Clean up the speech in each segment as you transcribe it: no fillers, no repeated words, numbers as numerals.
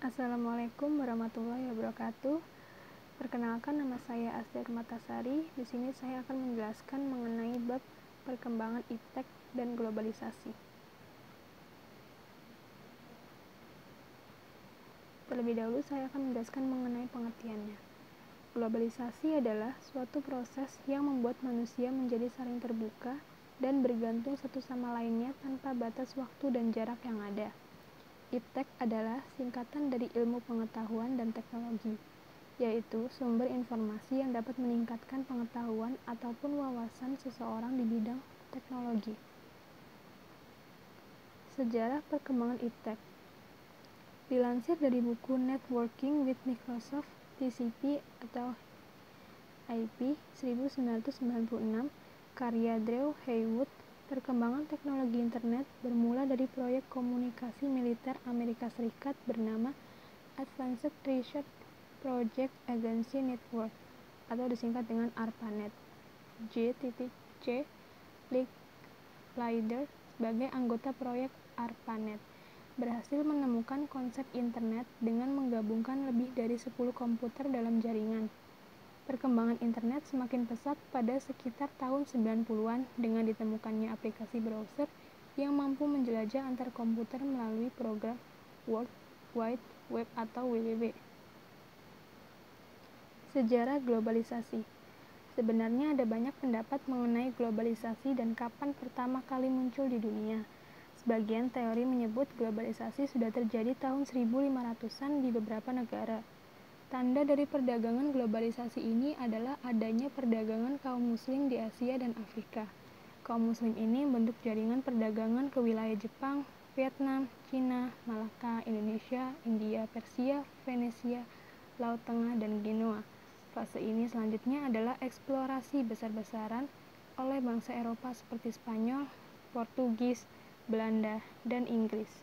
Assalamualaikum warahmatullahi wabarakatuh. Perkenalkan, nama saya Asda Matasari. Di sini saya akan menjelaskan mengenai bab perkembangan iptek dan globalisasi. Terlebih dahulu saya akan menjelaskan mengenai pengertiannya. Globalisasi adalah suatu proses yang membuat manusia menjadi saling terbuka dan bergantung satu sama lainnya tanpa batas waktu dan jarak yang ada. Iptek adalah singkatan dari ilmu pengetahuan dan teknologi, yaitu sumber informasi yang dapat meningkatkan pengetahuan ataupun wawasan seseorang di bidang teknologi. Sejarah perkembangan iptek dilansir dari buku Networking with Microsoft TCP atau IP 1996 karya Drew Haywood. Perkembangan teknologi internet bermula dari proyek komunikasi militer Amerika Serikat bernama Advanced Research Project Agency Network atau disingkat dengan ARPANET. J.C. Licklider sebagai anggota proyek ARPANET berhasil menemukan konsep internet dengan menggabungkan lebih dari 10 komputer dalam jaringan. Perkembangan internet semakin pesat pada sekitar tahun 90-an dengan ditemukannya aplikasi browser yang mampu menjelajah antar komputer melalui program World Wide Web atau WWW. Sejarah globalisasi. Sebenarnya ada banyak pendapat mengenai globalisasi dan kapan pertama kali muncul di dunia. Sebagian teori menyebut globalisasi sudah terjadi tahun 1500-an di beberapa negara. Tanda dari perdagangan globalisasi ini adalah adanya perdagangan kaum muslim di Asia dan Afrika. Kaum muslim ini membentuk jaringan perdagangan ke wilayah Jepang, Vietnam, Cina, Malaka, Indonesia, India, Persia, Venesia, Laut Tengah, dan Genoa. Fase ini selanjutnya adalah eksplorasi besar-besaran oleh bangsa Eropa seperti Spanyol, Portugis, Belanda, dan Inggris.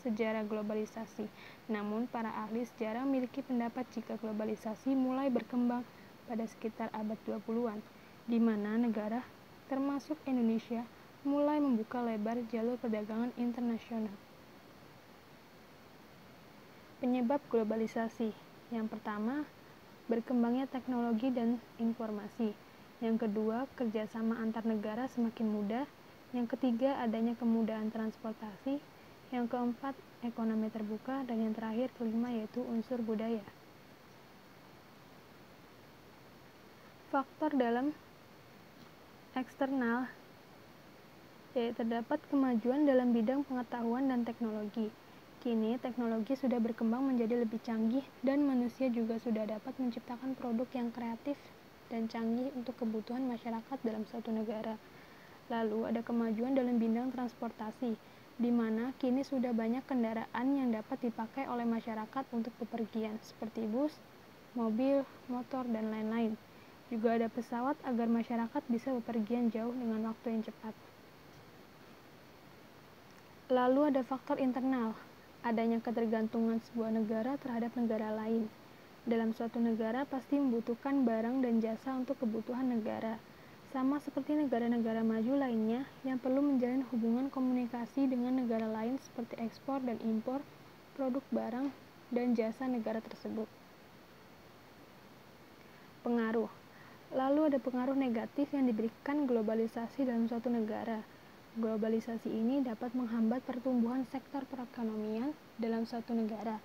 Sejarah globalisasi. Namun, para ahli sejarah memiliki pendapat jika globalisasi mulai berkembang pada sekitar abad 20-an, di mana negara, termasuk Indonesia, mulai membuka lebar jalur perdagangan internasional. Penyebab globalisasi. Yang pertama, berkembangnya teknologi dan informasi. Yang kedua, kerjasama antar negara semakin mudah. Yang ketiga, adanya kemudahan transportasi. Yang keempat, ekonomi terbuka. Dan yang terakhir, kelima, yaitu unsur budaya. Faktor dalam eksternal, yaitu terdapat kemajuan dalam bidang pengetahuan dan teknologi. Kini, teknologi sudah berkembang menjadi lebih canggih dan manusia juga sudah dapat menciptakan produk yang kreatif dan canggih untuk kebutuhan masyarakat dalam suatu negara. Lalu, ada kemajuan dalam bidang transportasi, di mana kini sudah banyak kendaraan yang dapat dipakai oleh masyarakat untuk bepergian, seperti bus, mobil, motor, dan lain-lain. Juga ada pesawat agar masyarakat bisa bepergian jauh dengan waktu yang cepat. Lalu ada faktor internal, adanya ketergantungan sebuah negara terhadap negara lain. Dalam suatu negara pasti membutuhkan barang dan jasa untuk kebutuhan negara. Sama seperti negara-negara maju lainnya yang perlu menjalin hubungan komunikasi dengan negara lain seperti ekspor dan impor produk barang dan jasa negara tersebut. Pengaruh. Lalu ada pengaruh negatif yang diberikan globalisasi dalam suatu negara. Globalisasi ini dapat menghambat pertumbuhan sektor perekonomian dalam suatu negara.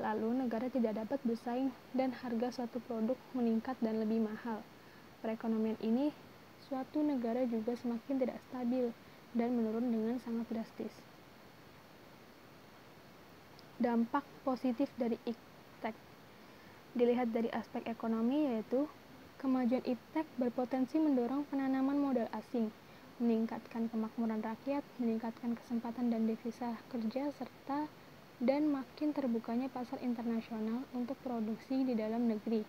Lalu negara tidak dapat bersaing dan harga suatu produk meningkat dan lebih mahal. Perekonomian ini suatu negara juga semakin tidak stabil dan menurun dengan sangat drastis. Dampak positif dari iptek dilihat dari aspek ekonomi, yaitu kemajuan iptek berpotensi mendorong penanaman modal asing, meningkatkan kemakmuran rakyat, meningkatkan kesempatan dan devisa kerja, serta dan makin terbukanya pasar internasional untuk produksi di dalam negeri.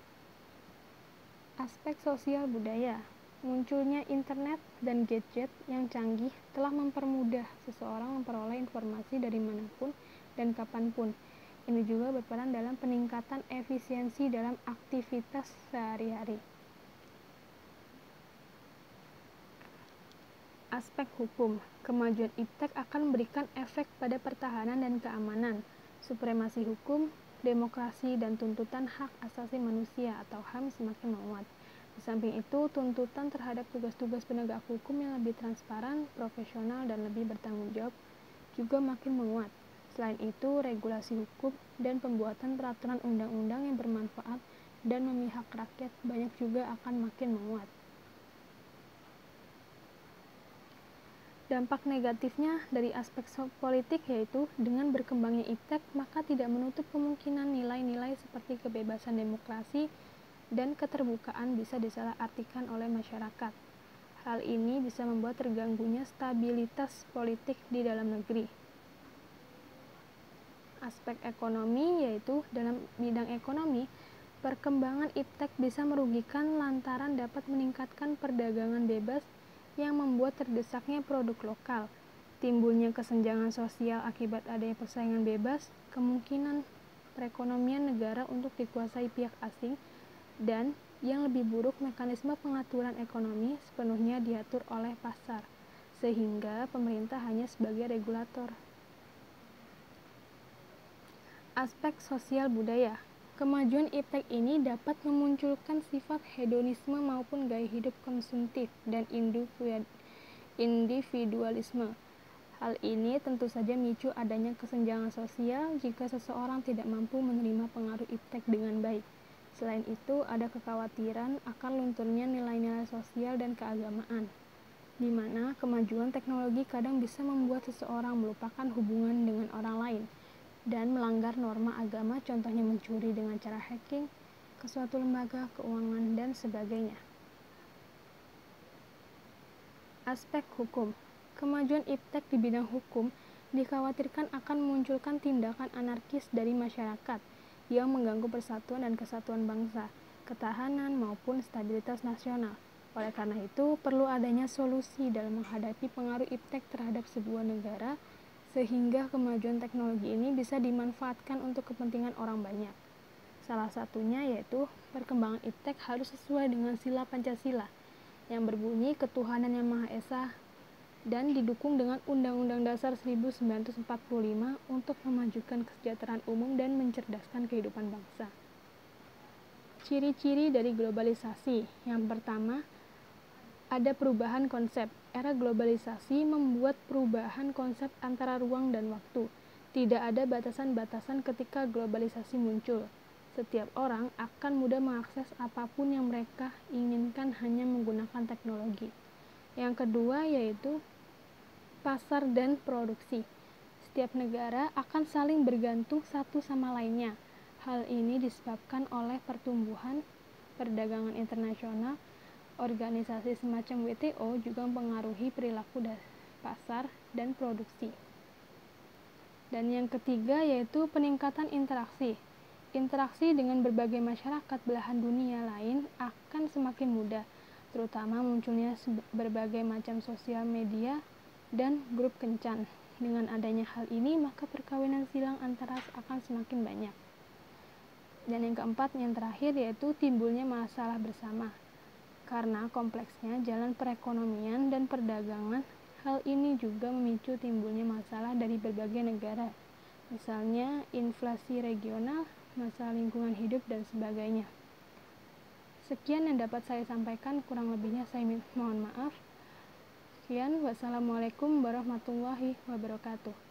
Aspek sosial budaya. Munculnya internet dan gadget yang canggih telah mempermudah seseorang memperoleh informasi dari manapun dan kapanpun. Ini juga berperan dalam peningkatan efisiensi dalam aktivitas sehari-hari. Aspek hukum, kemajuan iptek akan memberikan efek pada pertahanan dan keamanan, supremasi hukum, demokrasi, dan tuntutan hak asasi manusia atau HAM semakin menguat. Di samping itu, tuntutan terhadap tugas-tugas penegak hukum yang lebih transparan, profesional, dan lebih bertanggung jawab juga makin menguat. Selain itu, regulasi hukum dan pembuatan peraturan undang-undang yang bermanfaat dan memihak rakyat banyak juga akan makin menguat. Dampak negatifnya dari aspek politik yaitu dengan berkembangnya iptek maka tidak menutup kemungkinan nilai-nilai seperti kebebasan demokrasi dan keterbukaan bisa disalahartikan oleh masyarakat. Hal ini bisa membuat terganggunya stabilitas politik di dalam negeri. Aspek ekonomi yaitu dalam bidang ekonomi, perkembangan iptek bisa merugikan lantaran dapat meningkatkan perdagangan bebas yang membuat terdesaknya produk lokal, timbulnya kesenjangan sosial akibat adanya persaingan bebas, kemungkinan perekonomian negara untuk dikuasai pihak asing, dan yang lebih buruk mekanisme pengaturan ekonomi sepenuhnya diatur oleh pasar, sehingga pemerintah hanya sebagai regulator. Aspek sosial budaya. Kemajuan iptek ini dapat memunculkan sifat hedonisme maupun gaya hidup konsumtif dan individualisme. Hal ini tentu saja memicu adanya kesenjangan sosial jika seseorang tidak mampu menerima pengaruh iptek dengan baik. Selain itu, ada kekhawatiran akan lunturnya nilai-nilai sosial dan keagamaan, di mana kemajuan teknologi kadang bisa membuat seseorang melupakan hubungan dengan orang lain dan melanggar norma agama, contohnya mencuri dengan cara hacking ke suatu lembaga keuangan dan sebagainya. Aspek hukum. Kemajuan iptek di bidang hukum dikhawatirkan akan memunculkan tindakan anarkis dari masyarakat yang mengganggu persatuan dan kesatuan bangsa, ketahanan maupun stabilitas nasional. Oleh karena itu, perlu adanya solusi dalam menghadapi pengaruh iptek terhadap sebuah negara sehingga kemajuan teknologi ini bisa dimanfaatkan untuk kepentingan orang banyak. Salah satunya yaitu perkembangan iptek harus sesuai dengan sila Pancasila yang berbunyi ketuhanan yang Maha Esa dan didukung dengan Undang-Undang Dasar 1945 untuk memajukan kesejahteraan umum dan mencerdaskan kehidupan bangsa. Ciri-ciri dari globalisasi. Yang pertama, ada perubahan konsep. Era globalisasi membuat perubahan konsep antara ruang dan waktu. Tidak ada batasan-batasan ketika globalisasi muncul. Setiap orang akan mudah mengakses apapun yang mereka inginkan hanya menggunakan teknologi. Yang kedua yaitu pasar dan produksi. Setiap negara akan saling bergantung satu sama lainnya. Hal ini disebabkan oleh pertumbuhan perdagangan internasional. Organisasi semacam WTO juga mempengaruhi perilaku pasar dan produksi. Dan yang ketiga yaitu peningkatan interaksi. Interaksi dengan berbagai masyarakat belahan dunia lain akan semakin mudah, terutama munculnya berbagai macam sosial media dan grup kencan. Dengan adanya hal ini, maka perkawinan silang antara ras akan semakin banyak. Dan yang keempat, yang terakhir yaitu timbulnya masalah bersama. Karena kompleksnya jalan perekonomian dan perdagangan, hal ini juga memicu timbulnya masalah dari berbagai negara, misalnya inflasi regional, masalah lingkungan hidup, dan sebagainya. Sekian yang dapat saya sampaikan, kurang lebihnya saya mohon maaf. Sekian, wassalamualaikum warahmatullahi wabarakatuh.